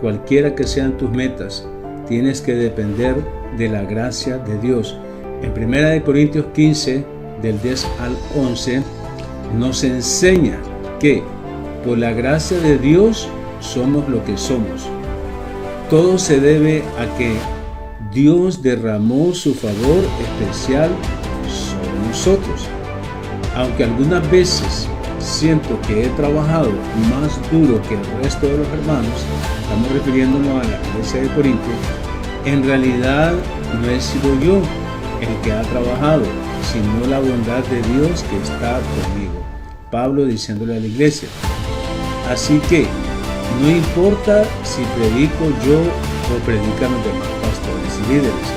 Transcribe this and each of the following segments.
cualquiera que sean tus metas, tienes que depender de la gracia de Dios. En 1 Corintios 15, del 10 al 11, nos enseña que por la gracia de Dios somos lo que somos. Todo se debe a que Dios derramó su favor especial sobre nosotros. Aunque algunas veces siento que he trabajado más duro que el resto de los hermanos, estamos refiriéndonos a la iglesia de Corinto, en realidad no he sido yo el que ha trabajado, sino la bondad de Dios que está conmigo. Pablo diciéndole a la iglesia. Así que no importa si predico yo o predican los demás pastores y líderes,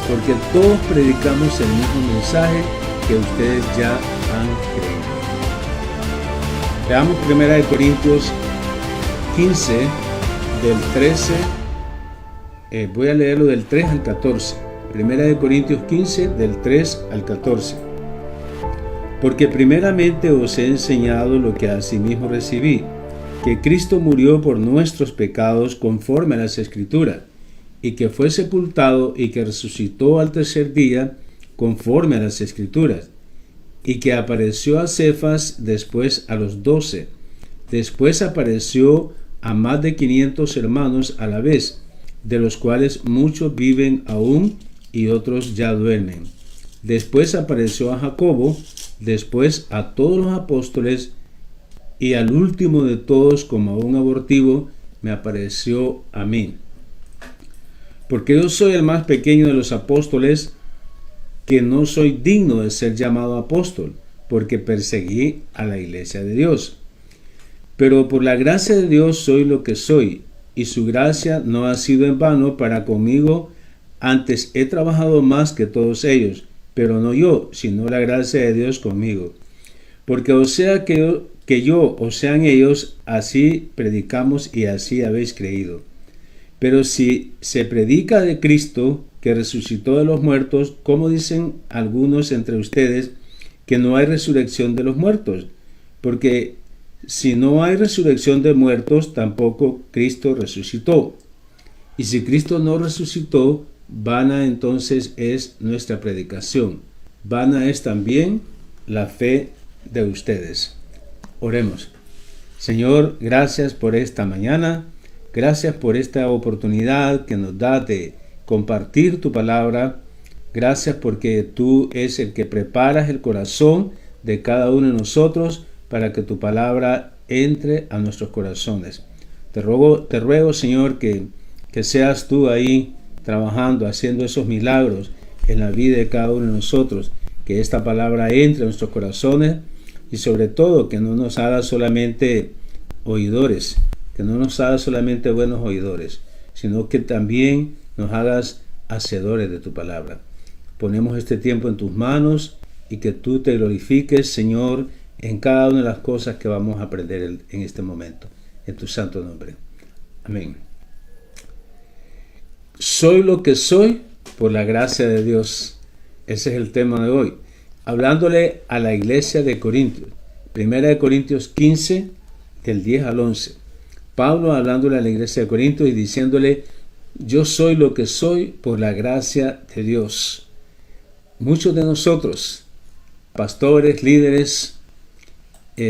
porque todos predicamos el mismo mensaje que ustedes ya han creído. Veamos 1 Corintios 15, del 13, voy a leerlo del 3 al 14. 1 Corintios 15, del 3 al 14. Porque primeramente os he enseñado lo que asimismo recibí, que Cristo murió por nuestros pecados conforme a las Escrituras, y que fue sepultado y que resucitó al tercer día conforme a las Escrituras, y que apareció a Cefas, después a los 12, después apareció a más de 500 hermanos a la vez, de los cuales muchos viven aún y otros ya duermen. Después apareció a Jacobo, después a todos los apóstoles, y al último de todos, como a un abortivo, me apareció a mí. Porque yo soy el más pequeño de los apóstoles, que no soy digno de ser llamado apóstol, porque perseguí a la iglesia de Dios. Pero por la gracia de Dios soy lo que soy, y su gracia no ha sido en vano para conmigo. Antes he trabajado más que todos ellos, pero no yo, sino la gracia de Dios conmigo. Porque o sea que yo o sean ellos, así predicamos y así habéis creído. Pero si se predica de Cristo, que resucitó de los muertos, ¿cómo dicen algunos entre ustedes que no hay resurrección de los muertos? Porque si no hay resurrección de muertos, tampoco Cristo resucitó. Y si Cristo no resucitó, vana entonces es nuestra predicación, vana es también la fe de ustedes. Oremos. Señor, gracias por esta mañana, gracias por esta oportunidad que nos da de compartir tu palabra. Gracias porque tú es el que preparas el corazón de cada uno de nosotros para que tu palabra entre a nuestros corazones. Te ruego, Señor, que seas tú ahí trabajando, haciendo esos milagros en la vida de cada uno de nosotros, que esta palabra entre a nuestros corazones y sobre todo que no nos haga solamente oidores, que no nos haga solamente buenos oidores, sino que también nos hagas hacedores de tu palabra. Ponemos este tiempo en tus manos y que tú te glorifiques, Señor, en cada una de las cosas que vamos a aprender en este momento, en tu santo nombre. Amén. Soy lo que soy por la gracia de Dios. Ese es el tema de hoy. Hablándole a la iglesia de Corintios. 1 Corintios 15, del 10 al 11. Pablo hablándole a la iglesia de Corintios y diciéndole, yo soy lo que soy por la gracia de Dios. Muchos de nosotros, pastores, líderes,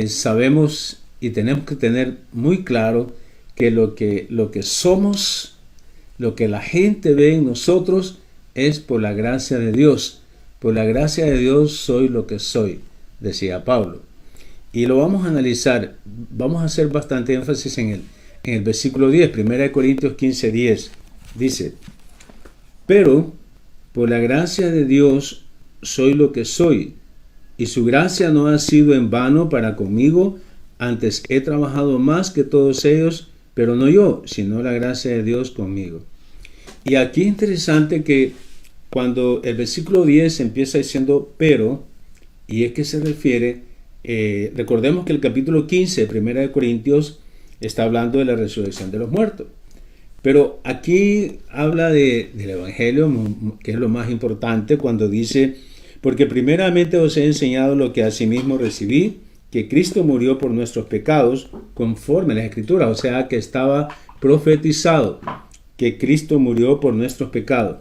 sabemos y tenemos que tener muy claro que lo que somos, lo que la gente ve en nosotros es por la gracia de Dios. Por la gracia de Dios soy lo que soy, decía Pablo. Y lo vamos a analizar. Vamos a hacer bastante énfasis en el versículo 10, 1 Corintios 15, 10. Dice, pero por la gracia de Dios soy lo que soy, y su gracia no ha sido en vano para conmigo. Antes he trabajado más que todos ellos, pero no yo, sino la gracia de Dios conmigo. Y aquí es interesante que cuando el versículo 10 empieza diciendo pero, y es que se refiere, recordemos que el capítulo 15 de 1 Corintios está hablando de la resurrección de los muertos. Pero aquí habla del Evangelio, que es lo más importante, cuando dice, porque primeramente os he enseñado lo que asimismo recibí, que Cristo murió por nuestros pecados conforme a las Escrituras. O sea, que estaba profetizado que Cristo murió por nuestros pecados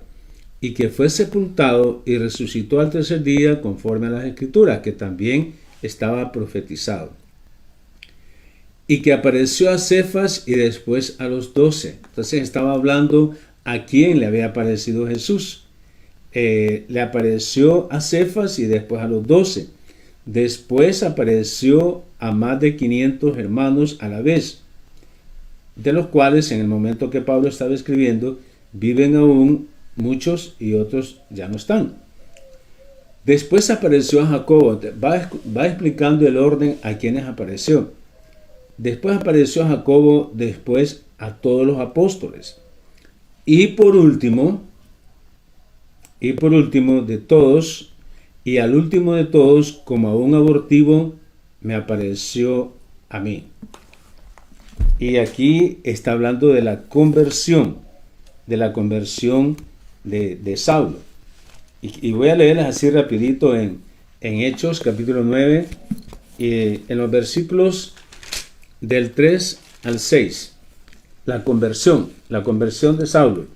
y que fue sepultado y resucitó al tercer día conforme a las Escrituras, que también estaba profetizado. Y que apareció a Cefas y después a los 12. Entonces estaba hablando a quién le había aparecido Jesús. Le apareció a Cefas y después a los 12. Después apareció a más de 500 hermanos a la vez, de los cuales en el momento que Pablo estaba escribiendo viven aún muchos y otros ya no están. Después apareció a Jacobo. Va explicando el orden a quienes apareció. Después apareció a Jacobo, después a todos los apóstoles. Y por último de todos, y al último de todos, como a un abortivo, me apareció a mí. Y aquí está hablando de la conversión de Saulo. Y voy a leerles así rapidito en Hechos capítulo 9, en los versículos del 3 al 6. La conversión de Saulo.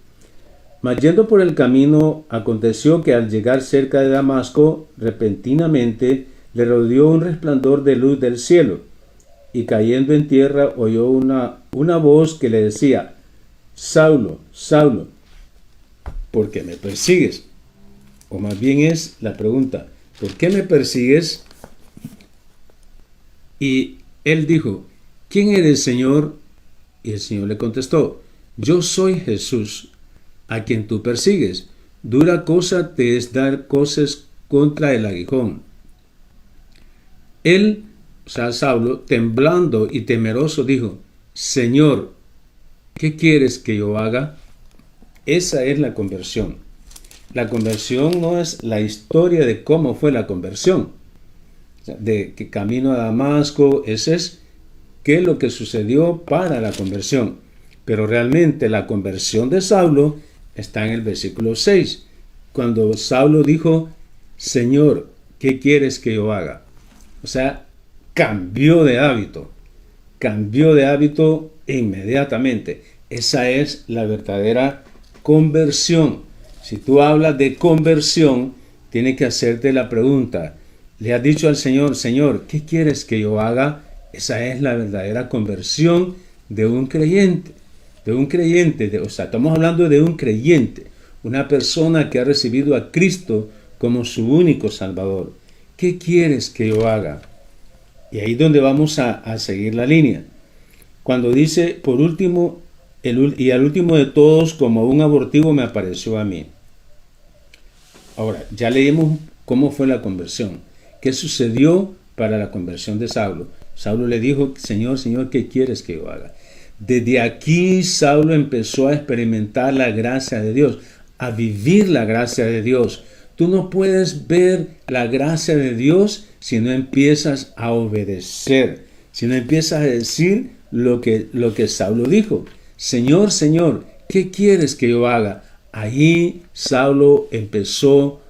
Mas yendo por el camino, aconteció que al llegar cerca de Damasco, repentinamente le rodeó un resplandor de luz del cielo, y cayendo en tierra oyó una voz que le decía: Saulo, Saulo, ¿por qué me persigues? O más bien es la pregunta: ¿por qué me persigues? Y él dijo: ¿quién eres, Señor? Y el Señor le contestó: yo soy Jesús, a quien tú persigues. Dura cosa te es dar coces contra el aguijón. Él, o sea, Saulo, temblando y temeroso, dijo: Señor, ¿qué quieres que yo haga? Esa es la conversión. La conversión no es la historia de cómo fue la conversión, de que camino a Damasco. Ese es qué es lo que sucedió para la conversión. Pero realmente la conversión de Saulo está en el versículo 6, cuando Saulo dijo: Señor, ¿qué quieres que yo haga? O sea, cambió de hábito inmediatamente. Esa es la verdadera conversión. Si tú hablas de conversión, tienes que hacerte la pregunta: ¿le has dicho al Señor: Señor, ¿qué quieres que yo haga? Esa es la verdadera conversión de un creyente. O sea, estamos hablando de un creyente, una persona que ha recibido a Cristo como su único Salvador. ¿Qué quieres que yo haga? Y ahí es donde vamos a seguir la línea. Cuando dice, por último, y al último de todos, como un abortivo, me apareció a mí. Ahora, ya leímos cómo fue la conversión. ¿Qué sucedió para la conversión de Saulo? Saulo le dijo: Señor, Señor, ¿qué quieres que yo haga? Desde aquí Saulo empezó a experimentar la gracia de Dios, a vivir la gracia de Dios. Tú no puedes ver la gracia de Dios si no empiezas a obedecer, si no empiezas a decir lo que Saulo dijo: Señor, Señor, ¿qué quieres que yo haga? Ahí Pablo empezó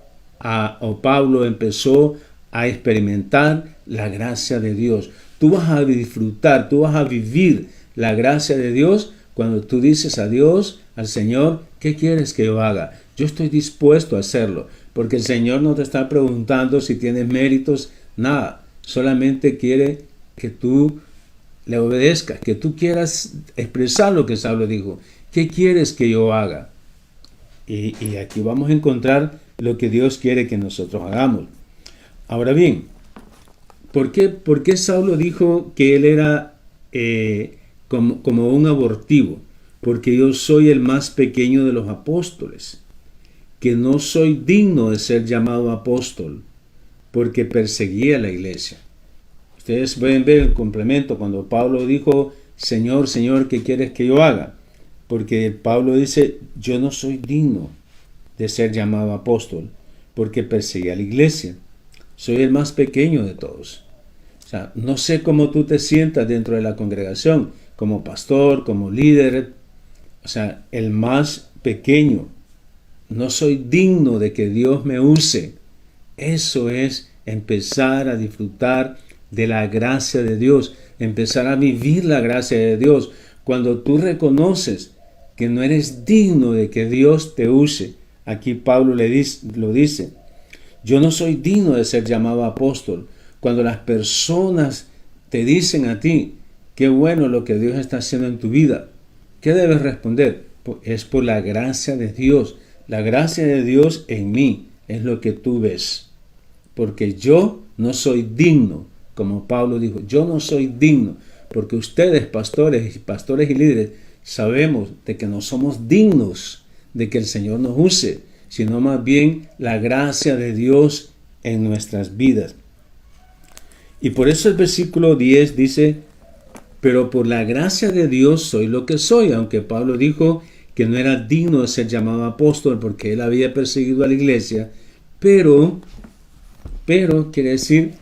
a experimentar la gracia de Dios. Tú vas a disfrutar, tú vas a vivir la gracia de Dios cuando tú dices a Dios, al Señor: ¿qué quieres que yo haga? Yo estoy dispuesto a hacerlo, porque el Señor no te está preguntando si tienes méritos, nada. Solamente quiere que tú le obedezcas, que tú quieras expresar lo que Saulo dijo. ¿Qué quieres que yo haga? Y aquí vamos a encontrar lo que Dios quiere que nosotros hagamos. Ahora bien, ¿por qué Saulo dijo que él era como un abortivo? Porque yo soy el más pequeño de los apóstoles, que no soy digno de ser llamado apóstol, porque perseguía la iglesia. Ustedes pueden ver el complemento cuando Pablo dijo: Señor, Señor, ¿qué quieres que yo haga? Porque Pablo dice: yo no soy digno de ser llamado apóstol, porque perseguía la iglesia. Soy el más pequeño de todos. O sea, no sé cómo tú te sientas dentro de la congregación, como pastor, como líder. O sea, el más pequeño. No soy digno de que Dios me use. Eso es empezar a disfrutar de la gracia de Dios, empezar a vivir la gracia de Dios. Cuando tú reconoces que no eres digno de que Dios te use, aquí Pablo lo dice, yo no soy digno de ser llamado apóstol. Cuando las personas te dicen a ti, qué bueno lo que Dios está haciendo en tu vida, ¿qué debes responder? Es por la gracia de Dios. La gracia de Dios en mí es lo que tú ves. Porque yo no soy digno, como Pablo dijo, yo no soy digno. Porque ustedes, pastores y líderes, sabemos de que no somos dignos de que el Señor nos use, sino más bien la gracia de Dios en nuestras vidas. Y por eso el versículo 10 dice, pero por la gracia de Dios soy lo que soy, aunque Pablo dijo que no era digno de ser llamado apóstol porque él había perseguido a la iglesia, pero quiere decir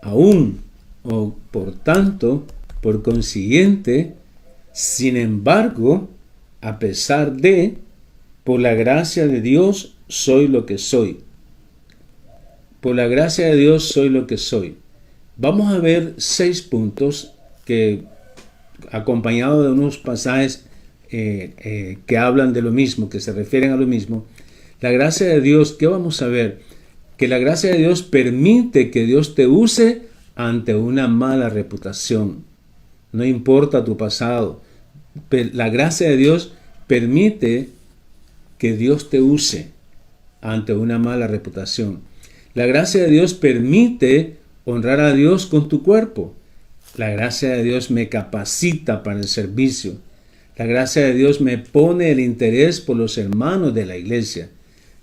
aún, o por tanto, por consiguiente, sin embargo, a pesar de, por la gracia de Dios soy lo que soy. Por la gracia de Dios soy lo que soy. Vamos a ver 6 puntos que, acompañados de unos pasajes que hablan de lo mismo, que se refieren a lo mismo. La gracia de Dios, ¿qué vamos a ver? Que la gracia de Dios permite que Dios te use ante una mala reputación. No importa tu pasado. La gracia de Dios permite que Dios te use ante una mala reputación. La gracia de Dios permite honrar a Dios con tu cuerpo. La gracia de Dios me capacita para el servicio. La gracia de Dios me pone el interés por los hermanos de la iglesia.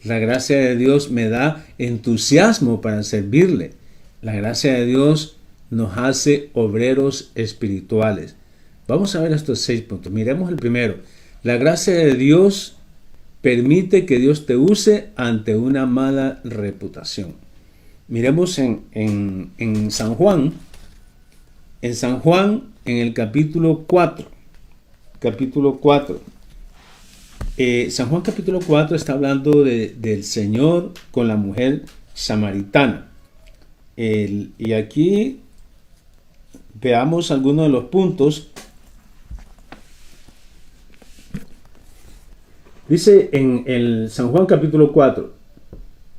La gracia de Dios me da entusiasmo para servirle. La gracia de Dios nos hace obreros espirituales. Vamos a ver estos 6 puntos. Miremos el primero. La gracia de Dios permite que Dios te use ante una mala reputación. Miremos en San Juan. En San Juan, en el capítulo 4. San Juan capítulo 4 está hablando del Señor con la mujer samaritana. Y aquí veamos algunos de los puntos. Dice en el San Juan capítulo 4,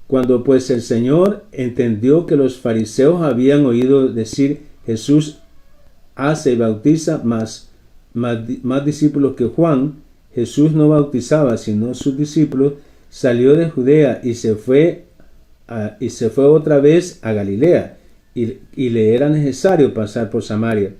cuando pues el Señor entendió que los fariseos habían oído decir, Jesús hace y bautiza más discípulos que Juan, Jesús no bautizaba sino sus discípulos, salió de Judea y se fue otra vez a Galilea, y le era necesario pasar por Samaria.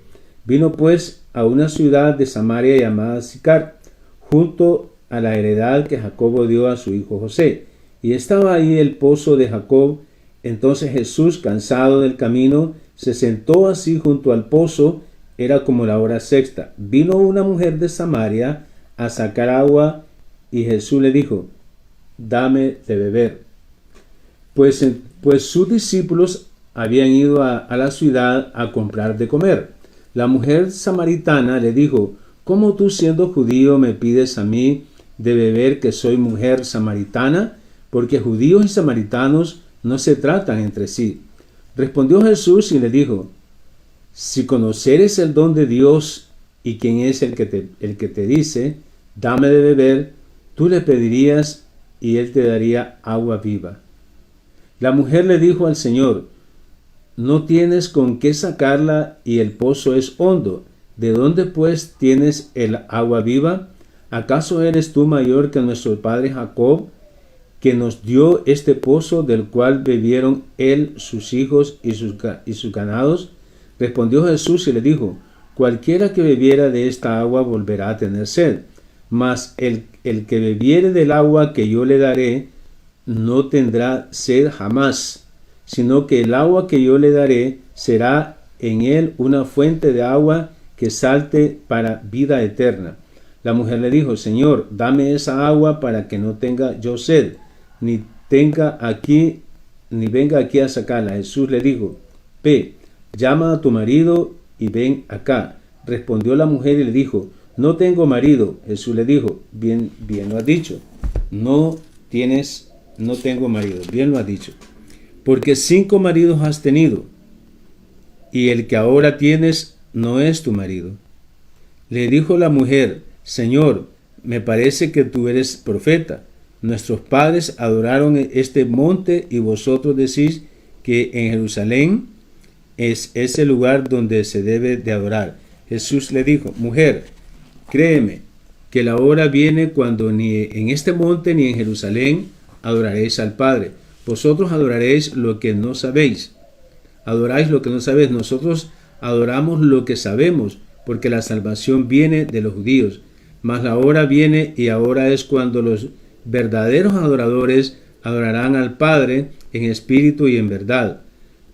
Vino pues a una ciudad de Samaria llamada Sicar, junto a la heredad que Jacobo dio a su hijo José, y estaba ahí el pozo de Jacob. Entonces Jesús, cansado del camino, se sentó así junto al pozo. Era como la hora sexta. Vino una mujer de Samaria a sacar agua, y Jesús le dijo, dame de beber. Pues sus discípulos habían ido a la ciudad a comprar de comer. La mujer samaritana le dijo, ¿cómo tú, siendo judío, me pides a mí de beber, que soy mujer samaritana? Porque judíos y samaritanos no se tratan entre sí. Respondió Jesús y le dijo, si conoceres el don de Dios y quién es el que te dice, dame de beber, tú le pedirías y él te daría agua viva. La mujer le dijo al Señor, no tienes con qué sacarla y el pozo es hondo. ¿De dónde pues tienes el agua viva? ¿Acaso eres tú mayor que nuestro padre Jacob, que nos dio este pozo del cual bebieron él, sus hijos y sus ganados? Respondió Jesús y le dijo, cualquiera que bebiera de esta agua volverá a tener sed, mas el que bebiere del agua que yo le daré no tendrá sed jamás, sino que el agua que yo le daré será en él una fuente de agua que salte para vida eterna. La mujer le dijo, Señor, dame esa agua para que no tenga yo sed, ni venga aquí a sacarla. Jesús le dijo, ve, llama a tu marido y ven acá. Respondió la mujer y le dijo, no tengo marido. Jesús le dijo, bien lo has dicho, no tengo marido, bien lo has dicho, porque 5 maridos has tenido, y el que ahora tienes no es tu marido. Le dijo la mujer: Señor, me parece que tú eres profeta. Nuestros padres adoraron este monte y vosotros decís que en Jerusalén es ese lugar donde se debe de adorar. Jesús le dijo: Mujer, créeme que la hora viene cuando ni en este monte ni en Jerusalén adoraréis al Padre. Vosotros adoraréis lo que no sabéis. Adoráis lo que no sabéis. Nosotros adoramos lo que sabemos, porque la salvación viene de los judíos. Mas la hora viene y ahora es cuando los verdaderos adoradores adorarán al Padre en espíritu y en verdad,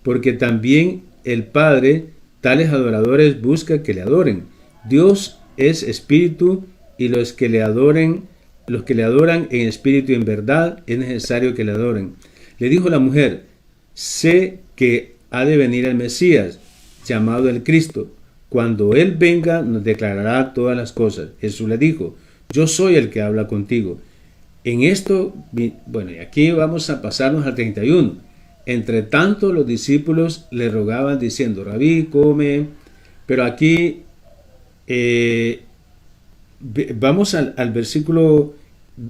porque también el Padre tales adoradores busca que le adoren. Dios es espíritu, y los que le adoran en espíritu y en verdad es necesario que le adoren. Le dijo la mujer: sé que ha de venir el Mesías, llamado el Cristo. Cuando Él venga, nos declarará todas las cosas. Jesús le dijo: yo soy el que habla contigo. En esto, bueno, y aquí vamos a pasarnos al 31. Entre tanto, los discípulos le rogaban diciendo: Rabí, come. Pero aquí vamos al versículo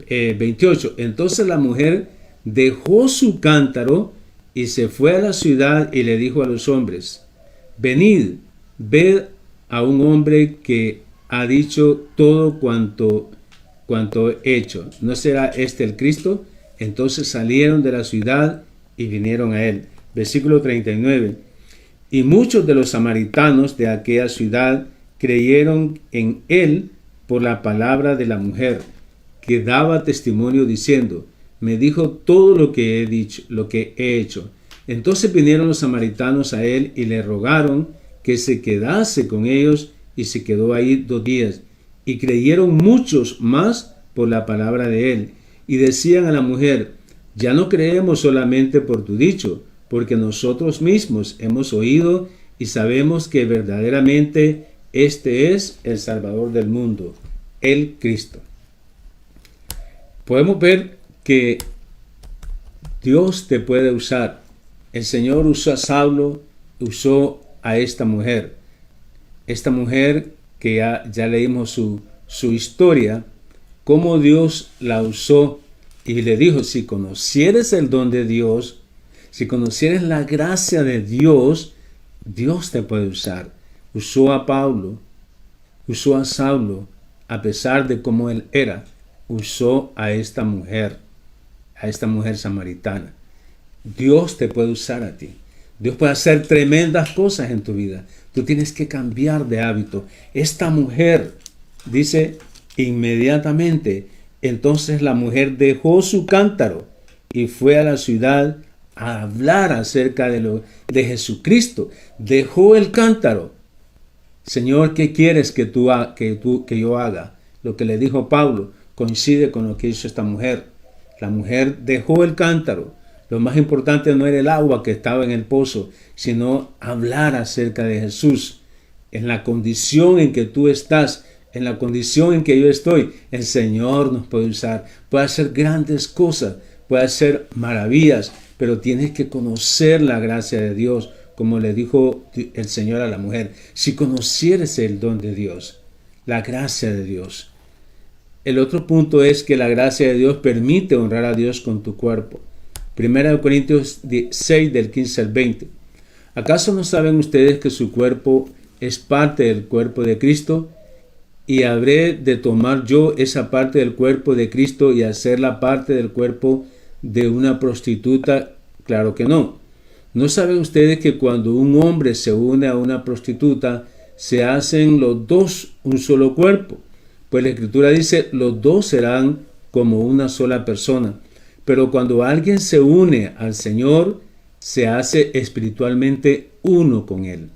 28. Entonces la mujer dejó su cántaro y se fue a la ciudad y le dijo a los hombres: venid, ved a un hombre que ha dicho todo cuanto he hecho. ¿No será este el Cristo? Entonces salieron de la ciudad y vinieron a él. Versículo 39. Y muchos de los samaritanos de aquella ciudad creyeron en él por la palabra de la mujer, que daba testimonio diciendo: me dijo todo lo que he hecho. Entonces vinieron los samaritanos a él y le rogaron que se quedase con ellos, y se quedó ahí 2 días. Y creyeron muchos más por la palabra de él, y decían a la mujer: ya no creemos solamente por tu dicho, porque nosotros mismos hemos oído y sabemos que verdaderamente este es el Salvador del mundo, el Cristo. Podemos ver que Dios te puede usar. El Señor usó a Saulo, usó a esta mujer. Esta mujer que ya leímos su historia, cómo Dios la usó y le dijo: si conocieres el don de Dios, si conocieres la gracia de Dios, Dios te puede usar. Usó a Pablo, usó a Saulo, a pesar de cómo él era, usó a esta mujer samaritana. Dios te puede usar a ti. Dios puede hacer tremendas cosas en tu vida. Tú tienes que cambiar de hábito. Esta mujer, dice, inmediatamente, entonces la mujer dejó su cántaro y fue a la ciudad a hablar acerca de Jesucristo. Dejó el cántaro. Señor, ¿qué quieres que yo haga? Lo que le dijo Pablo coincide con lo que hizo esta mujer. La mujer dejó el cántaro. Lo más importante no era el agua que estaba en el pozo, sino hablar acerca de Jesús. En la condición en que tú estás, en la condición en que yo estoy, el Señor nos puede usar. Puede hacer grandes cosas, puede hacer maravillas, pero tienes que conocer la gracia de Dios, como le dijo el Señor a la mujer. Si conocieres el don de Dios, la gracia de Dios. El otro punto es que la gracia de Dios permite honrar a Dios con tu cuerpo. 1 Corintios 6, del 15 al 20. ¿Acaso no saben ustedes que su cuerpo es parte del cuerpo de Cristo? ¿Y habré de tomar yo esa parte del cuerpo de Cristo y hacerla parte del cuerpo de una prostituta? Claro que no. ¿No saben ustedes que cuando un hombre se une a una prostituta, se hacen los dos un solo cuerpo? Pues la Escritura dice: los dos serán como una sola persona. Pero cuando alguien se une al Señor, se hace espiritualmente uno con Él.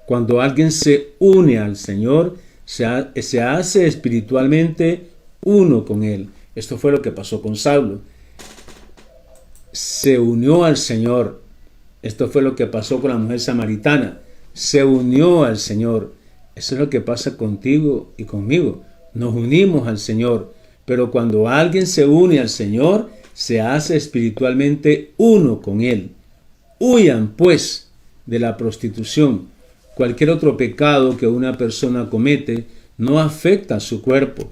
Cuando alguien se une al Señor, se hace espiritualmente uno con Él. Esto fue lo que pasó con Saulo. Se unió al Señor. Esto fue lo que pasó con la mujer samaritana. Se unió al Señor. Eso es lo que pasa contigo y conmigo. Nos unimos al Señor. Pero cuando alguien se une al Señor, se hace espiritualmente uno con Él. Huyan, pues, de la prostitución. Cualquier otro pecado que una persona comete no afecta a su cuerpo,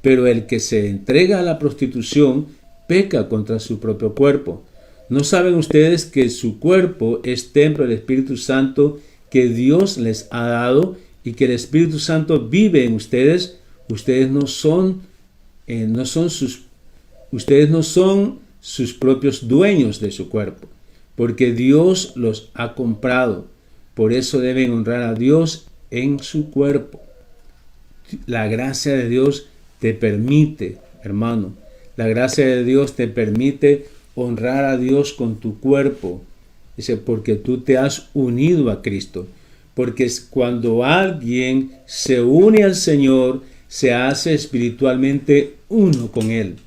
pero el que se entrega a la prostitución peca contra su propio cuerpo. ¿No saben ustedes que su cuerpo es templo del Espíritu Santo que Dios les ha dado y que el Espíritu Santo vive en ustedes? Ustedes no son sus propios dueños de su cuerpo, porque Dios los ha comprado. Por eso deben honrar a Dios en su cuerpo. La gracia de Dios te permite, hermano, la gracia de Dios te permite honrar a Dios con tu cuerpo. Dice, porque tú te has unido a Cristo. Porque cuando alguien se une al Señor, se hace espiritualmente uno con Él.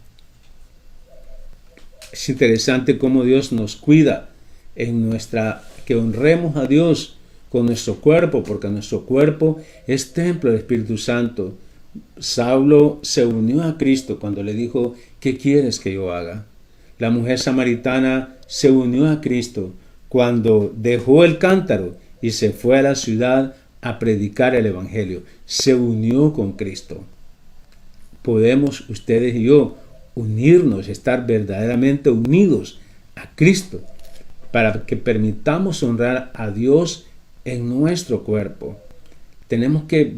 Es interesante cómo Dios nos cuida que honremos a Dios con nuestro cuerpo, porque nuestro cuerpo es templo del Espíritu Santo. Saulo se unió a Cristo cuando le dijo, ¿qué quieres que yo haga? La mujer samaritana se unió a Cristo cuando dejó el cántaro y se fue a la ciudad a predicar el Evangelio. Se unió con Cristo. Podemos ustedes y yo unirnos, estar verdaderamente unidos a Cristo para que permitamos honrar a Dios en nuestro cuerpo. Tenemos que,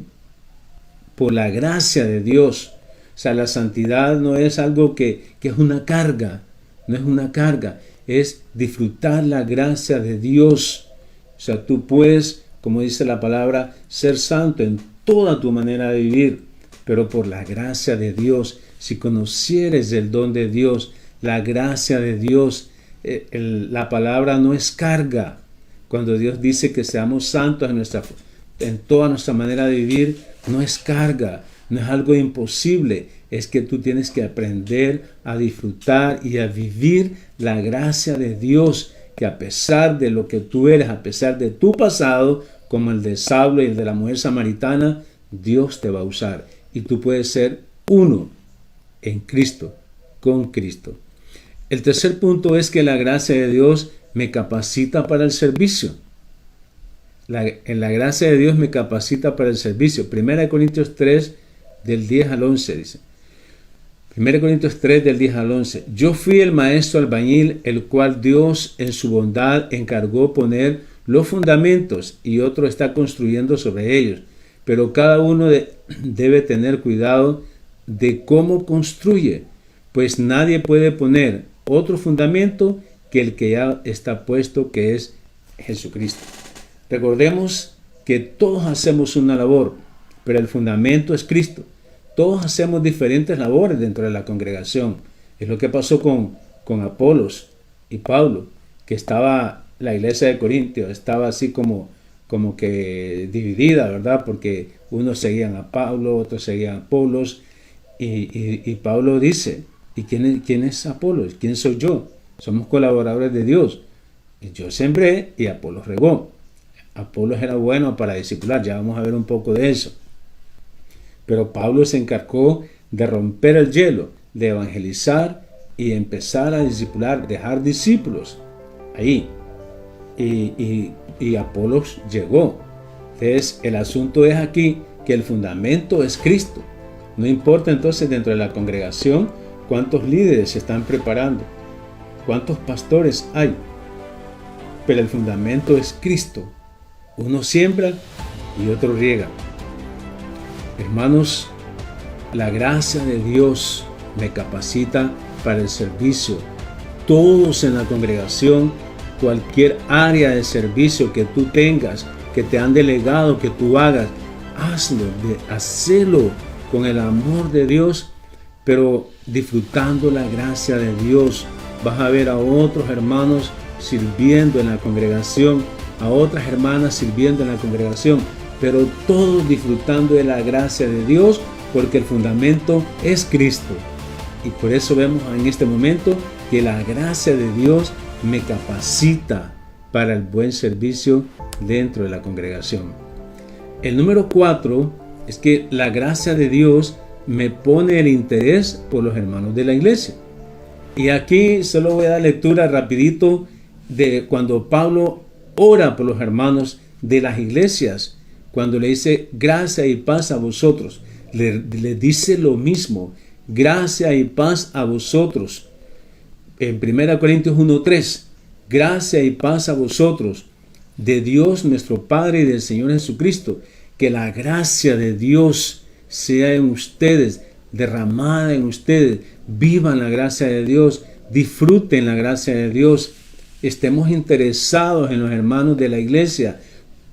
por la gracia de Dios, o sea, la santidad no es algo que es una carga, no es una carga, es disfrutar la gracia de Dios. O sea, tú puedes, como dice la palabra, ser santo en toda tu manera de vivir, pero por la gracia de Dios, si conocieres el don de Dios, la gracia de Dios, la palabra no es carga. Cuando Dios dice que seamos santos en toda nuestra manera de vivir, no es carga, no es algo imposible. Es que tú tienes que aprender a disfrutar y a vivir la gracia de Dios, que a pesar de lo que tú eres, a pesar de tu pasado, como el de Saulo y el de la mujer samaritana, Dios te va a usar. Y tú puedes ser uno en Cristo, con Cristo. El tercer punto es que la gracia de Dios me capacita para el servicio. La gracia de Dios me capacita para el servicio. 1 Corintios 3, del 10 al 11 dice. 1 Corintios 3, del 10 al 11. Yo fui el maestro albañil, el cual Dios en su bondad encargó poner los fundamentos y otro está construyendo sobre ellos. Pero cada uno debe tener cuidado de cómo construye, pues nadie puede poner otro fundamento que el que ya está puesto, que es Jesucristo. Recordemos que todos hacemos una labor, pero el fundamento es Cristo. Todos hacemos diferentes labores dentro de la congregación. Es lo que pasó con Apolos y Pablo, que la iglesia de Corintios estaba así como que dividida, ¿verdad? Porque unos seguían a Pablo, otros seguían a Apolos, y Pablo dice, ¿y quién es Apolos? ¿Quién soy yo? Somos colaboradores de Dios. Yo sembré y Apolos regó. Apolos era bueno para discipular, ya vamos a ver un poco de eso. Pero Pablo se encargó de romper el hielo, de evangelizar y empezar a discipular, dejar discípulos ahí. Y Apolos llegó. Entonces, el asunto es aquí que el fundamento es Cristo. No importa entonces dentro de la congregación cuántos líderes se están preparando, cuántos pastores hay, pero el fundamento es Cristo. Uno siembra y otro riega. Hermanos, la gracia de Dios me capacita para el servicio. Todos en la congregación, cualquier área de servicio que tú tengas, que te han delegado que tú hagas, hacelo con el amor de Dios, pero disfrutando la gracia de Dios. Vas a ver a otros hermanos sirviendo en la congregación, a otras hermanas sirviendo en la congregación, pero todos disfrutando de la gracia de Dios, porque el fundamento es Cristo. Y por eso vemos en este momento que la gracia de Dios me capacita para el buen servicio dentro de la congregación. El número 4 es que la gracia de Dios me pone el interés por los hermanos de la iglesia. Y aquí solo voy a dar lectura rapidito de cuando Pablo ora por los hermanos de las iglesias. Cuando le dice gracia y paz a vosotros, le dice lo mismo, gracia y paz a vosotros. En 1 Corintios 1:3, gracia y paz a vosotros, de Dios nuestro Padre y del Señor Jesucristo. Que la gracia de Dios sea en ustedes, derramada en ustedes. Vivan la gracia de Dios, disfruten la gracia de Dios. Estemos interesados en los hermanos de la iglesia.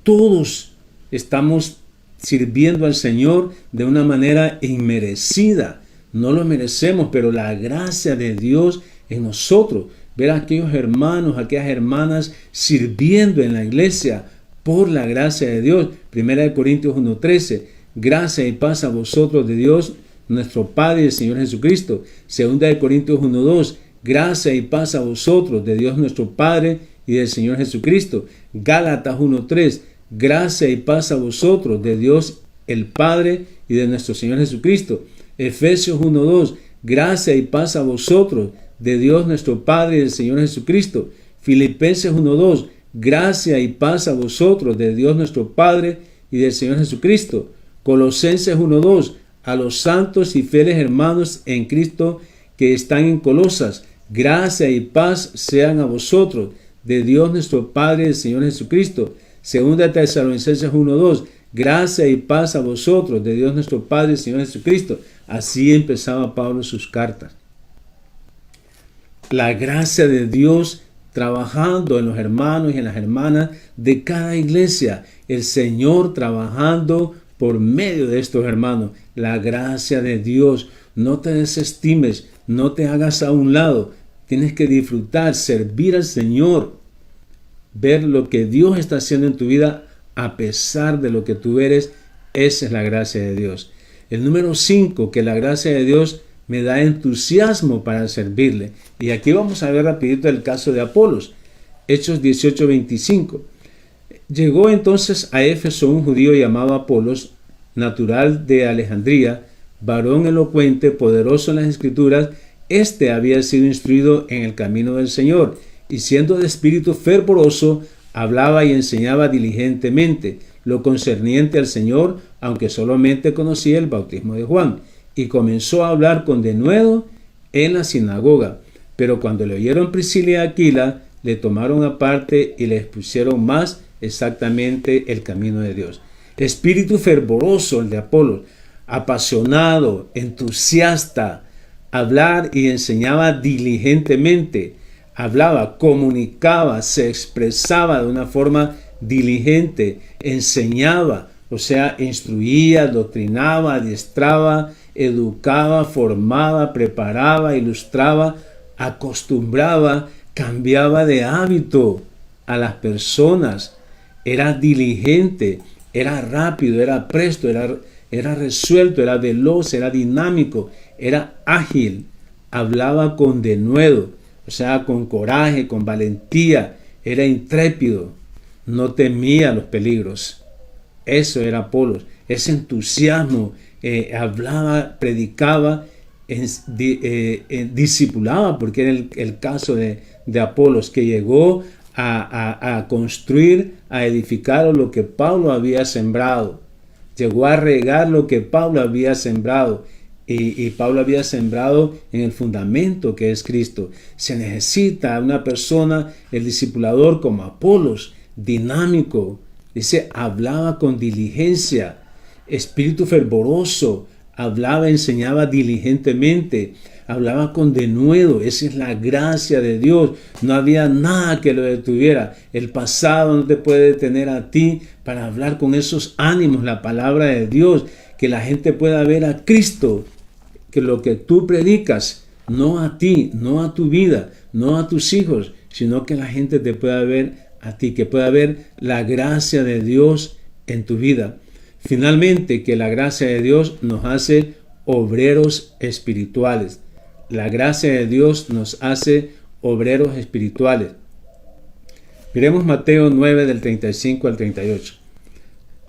Todos estamos sirviendo al Señor de una manera inmerecida. No lo merecemos, pero la gracia de Dios en nosotros. Ver a aquellos hermanos, aquellas hermanas sirviendo en la iglesia por la gracia de Dios. 1 Corintios 1:13. Gracia y paz a vosotros de Dios, nuestro Padre y del Señor Jesucristo. 2 Corintios 1:2. Gracia y paz a vosotros de Dios nuestro Padre y del Señor Jesucristo. Gálatas 1:3. Gracia y paz a vosotros de Dios el Padre y de nuestro Señor Jesucristo. Efesios 1:2. Gracia y paz a vosotros de Dios nuestro Padre y del Señor Jesucristo. Filipenses 1:2. Gracia y paz a vosotros de Dios nuestro Padre y del Señor Jesucristo. Colosenses 1:2. A los santos y fieles hermanos en Cristo que están en Colosas, gracia y paz sean a vosotros de Dios nuestro Padre y del Señor Jesucristo. 2 Tesalonicenses 1:2. Gracia y paz a vosotros de Dios nuestro Padre y del Señor Jesucristo. Así empezaba Pablo sus cartas. La gracia de Dios trabajando en los hermanos y en las hermanas de cada iglesia. El Señor trabajando por medio de estos hermanos. La gracia de Dios. No te desestimes, no te hagas a un lado. Tienes que disfrutar, servir al Señor. Ver lo que Dios está haciendo en tu vida a pesar de lo que tú eres. Esa es la gracia de Dios. El número 5, que la gracia de Dios me da entusiasmo para servirle. Y aquí vamos a ver rapidito el caso de Apolos. Hechos 18:25. Llegó entonces a Éfeso un judío llamado Apolos, natural de Alejandría, varón elocuente, poderoso en las Escrituras. Este había sido instruido en el camino del Señor, y siendo de espíritu fervoroso, hablaba y enseñaba diligentemente lo concerniente al Señor, aunque solamente conocía el bautismo de Juan. Y comenzó a hablar con denuedo en la sinagoga. Pero cuando le oyeron Priscila y Aquila, le tomaron aparte y le expusieron más exactamente el camino de Dios. Espíritu fervoroso el de Apolos, apasionado, entusiasta, hablar y enseñaba diligentemente. Hablaba, comunicaba, se expresaba de una forma diligente, enseñaba, o sea, instruía, doctrinaba, adiestraba, educaba, formaba, preparaba, ilustraba, acostumbraba, cambiaba de hábito a las personas. Era diligente, era rápido, era presto, era resuelto, era veloz, era dinámico, era ágil, hablaba con denuedo, o sea, con coraje, con valentía, era intrépido, no temía los peligros. Eso era Apolos, ese entusiasmo, hablaba, predicaba, discipulaba, porque era el caso de Apolos, que llegó a construir, a edificar lo que Pablo había sembrado. Llegó a regar lo que Pablo había sembrado. Y Pablo había sembrado en el fundamento que es Cristo. Se necesita una persona, el discipulador como Apolos, dinámico. Dice, hablaba con diligencia, espíritu fervoroso, hablaba, enseñaba diligentemente, hablaba con denuedo. Esa es la gracia de Dios. No había nada que lo detuviera. El pasado no te puede detener a ti para hablar con esos ánimos, la palabra de Dios, que la gente pueda ver a Cristo, que lo que tú predicas, no a ti, no a tu vida, no a tus hijos, sino que la gente te pueda ver a ti, que pueda ver la gracia de Dios en tu vida. Finalmente, que la gracia de Dios nos hace obreros espirituales. La gracia de Dios nos hace obreros espirituales. Miremos Mateo 9 del 35 al 38.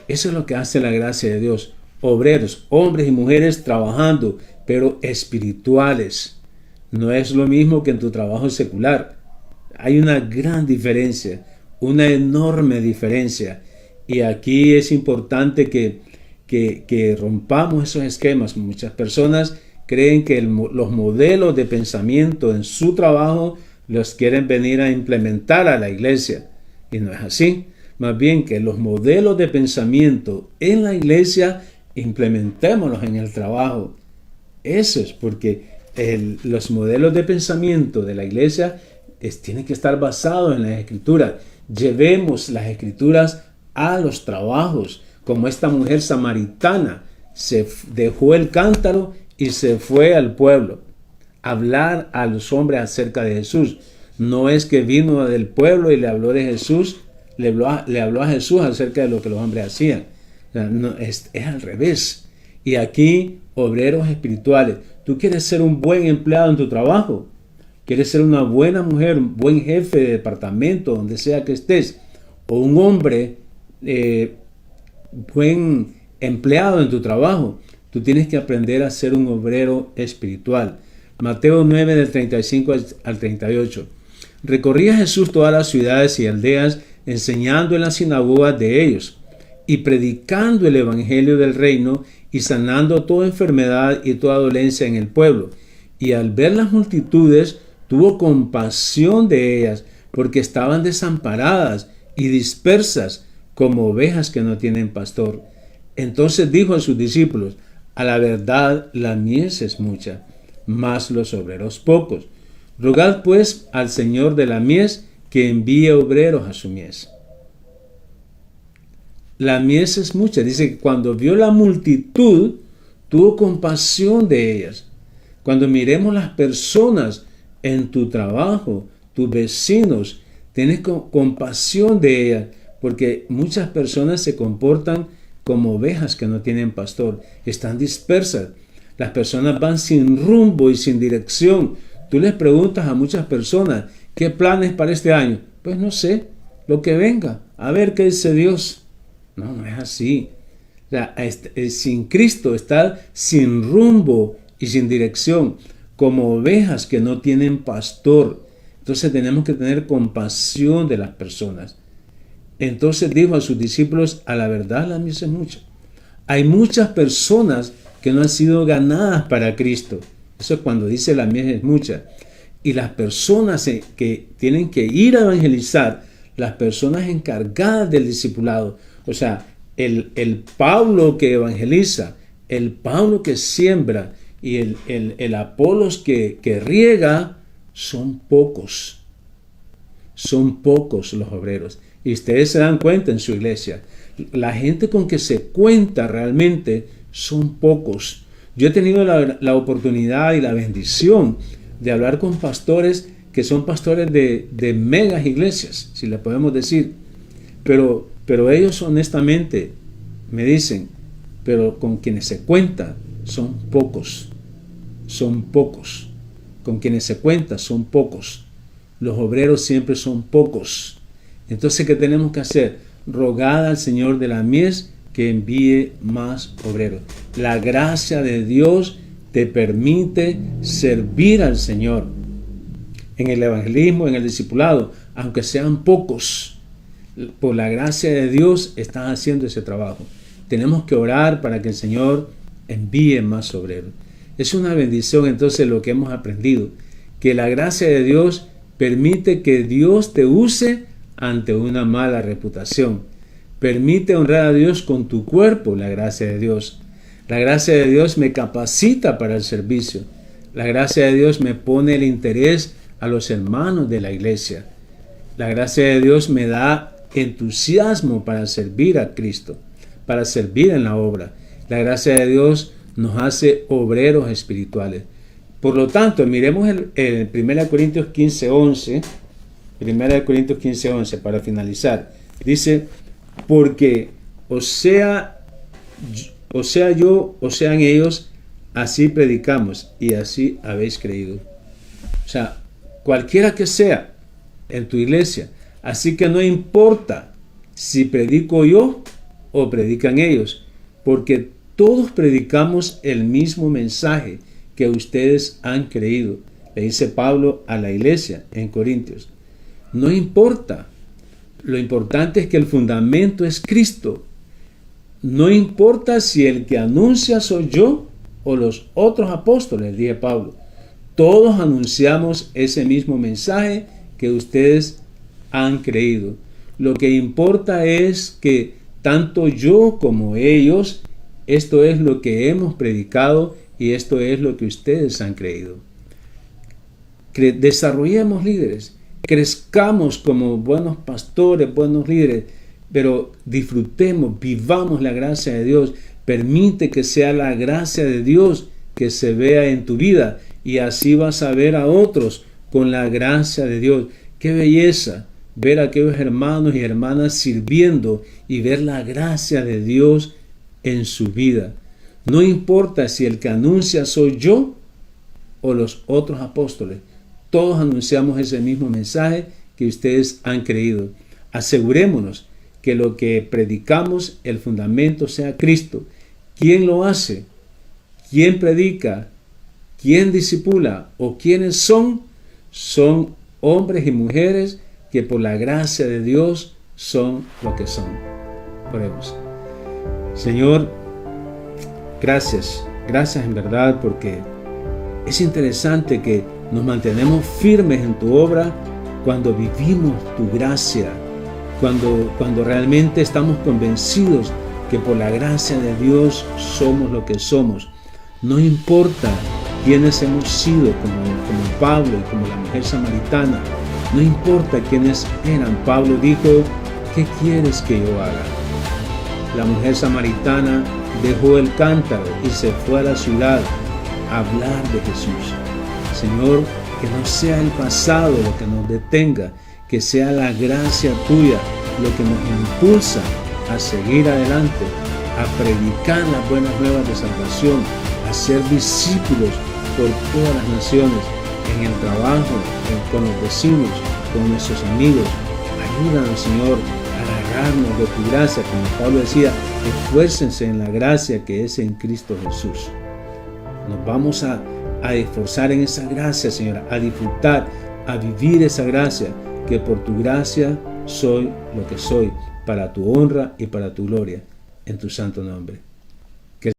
Eso es lo que hace la gracia de Dios. Obreros, hombres y mujeres trabajando, pero espirituales. No es lo mismo que en tu trabajo secular. Hay una gran diferencia, una enorme diferencia. Y aquí es importante que rompamos esos esquemas. Muchas personas creen que los modelos de pensamiento en su trabajo los quieren venir a implementar a la iglesia. Y no es así. Más bien que los modelos de pensamiento en la iglesia implementémoslos en el trabajo. Eso es porque los modelos de pensamiento de la iglesia tienen que estar basados en las escrituras. Llevemos las escrituras a los trabajos, como esta mujer samaritana se dejó el cántaro y se fue al pueblo a hablar a los hombres acerca de Jesús. No es que vino del pueblo y le habló de Jesús, le habló a Jesús acerca de lo que los hombres hacían. No, es al revés. Y aquí, obreros espirituales, tú quieres ser un buen empleado en tu trabajo, quieres ser una buena mujer, un buen jefe de departamento, donde sea que estés, o un hombre buen empleado en tu trabajo, tú tienes que aprender a ser un obrero espiritual. Mateo 9 del 35 al 38. Recorría Jesús todas las ciudades y aldeas, enseñando en las sinagogas de ellos y predicando el evangelio del reino y sanando toda enfermedad y toda dolencia en el pueblo. Y al ver las multitudes, tuvo compasión de ellas, porque estaban desamparadas y dispersas como ovejas que no tienen pastor. Entonces dijo a sus discípulos: a la verdad la mies es mucha, mas los obreros pocos. Rogad pues al Señor de la mies que envíe obreros a su mies. La mies es mucha. Dice que cuando vio la multitud, tuvo compasión de ellas. Cuando miremos las personas en tu trabajo, tus vecinos, tienes compasión de ellas, porque muchas personas se comportan como ovejas que no tienen pastor, están dispersas. Las personas van sin rumbo y sin dirección. Tú les preguntas a muchas personas: ¿qué planes para este año? Pues no sé, lo que venga, a ver qué dice Dios. No, no es así. O sea, sin Cristo estar sin rumbo y sin dirección, como ovejas que no tienen pastor. Entonces tenemos que tener compasión de las personas. Entonces dijo a sus discípulos: a la verdad la mies es mucha. Hay muchas personas que no han sido ganadas para Cristo. Eso es cuando dice la mies es mucha. Y las personas que tienen que ir a evangelizar, las personas encargadas del discipulado, o sea, el Pablo que evangeliza, el Pablo que siembra y el Apolos que riega, son pocos. Son pocos los obreros. Y ustedes se dan cuenta en su iglesia. La gente con que se cuenta realmente son pocos. Yo he tenido la oportunidad y la bendición de hablar con pastores que son pastores de megas iglesias, si le podemos decir. Pero ellos honestamente me dicen, pero con quienes se cuenta son pocos. Son pocos. Con quienes se cuenta son pocos. Los obreros siempre son pocos. Entonces, ¿qué tenemos que hacer? Rogad al Señor de la mies que envíe más obreros. La gracia de Dios te permite servir al Señor en el evangelismo, en el discipulado, aunque sean pocos. Por la gracia de Dios están haciendo ese trabajo. Tenemos que orar para que el Señor envíe más obreros. Es una bendición entonces lo que hemos aprendido, que la gracia de Dios permite que Dios te use ante una mala reputación. Permite honrar a Dios con tu cuerpo, la gracia de Dios. La gracia de Dios me capacita para el servicio. La gracia de Dios me pone el interés a los hermanos de la iglesia. La gracia de Dios me da entusiasmo para servir a Cristo, para servir en la obra. La gracia de Dios nos hace obreros espirituales. Por lo tanto, miremos el 1 Corintios 15:11. 1 Corintios 15:11 para finalizar. Dice: porque o sea yo, o sean ellos, así predicamos y así habéis creído. O sea, cualquiera que sea en tu iglesia. Así que no importa si predico yo o predican ellos, porque todos predicamos el mismo mensaje que ustedes han creído. Le dice Pablo a la iglesia en Corintios. No importa. Lo importante es que el fundamento es Cristo. No importa si el que anuncia soy yo o los otros apóstoles, dije Pablo. Todos anunciamos ese mismo mensaje que ustedes han creído. Lo que importa es que tanto yo como ellos, esto es lo que hemos predicado y esto es lo que ustedes han creído. Desarrollemos líderes, crezcamos como buenos pastores, buenos líderes, pero disfrutemos, vivamos la gracia de Dios. Permite que sea la gracia de Dios que se vea en tu vida y así vas a ver a otros con la gracia de Dios. ¡Qué belleza! Ver a aquellos hermanos y hermanas sirviendo y ver la gracia de Dios en su vida. No importa si el que anuncia soy yo o los otros apóstoles. Todos anunciamos ese mismo mensaje que ustedes han creído. Asegurémonos que lo que predicamos, el fundamento sea Cristo. ¿Quién lo hace? ¿Quién predica? ¿Quién discipula? ¿O quiénes son? Son hombres y mujeres que por la gracia de Dios son lo que son. Oremos. Señor, gracias en verdad, porque es interesante que nos mantenemos firmes en tu obra cuando vivimos tu gracia, cuando realmente estamos convencidos que por la gracia de Dios somos lo que somos. No importa quiénes hemos sido, como Pablo y como la mujer samaritana. No importa quiénes eran. Pablo dijo, ¿qué quieres que yo haga? La mujer samaritana dejó el cántaro y se fue a la ciudad a hablar de Jesús. Señor, que no sea el pasado lo que nos detenga, que sea la gracia tuya lo que nos impulsa a seguir adelante, a predicar las buenas nuevas de salvación, a ser discípulos por todas las naciones, en el trabajo, con los vecinos, con nuestros amigos. Ayúdanos, Señor, a agarrarnos de tu gracia, como Pablo decía, esfuércense en la gracia que es en Cristo Jesús. Nos vamos a esforzar en esa gracia, Señor, a disfrutar, a vivir esa gracia, que por tu gracia soy lo que soy, para tu honra y para tu gloria, en tu santo nombre.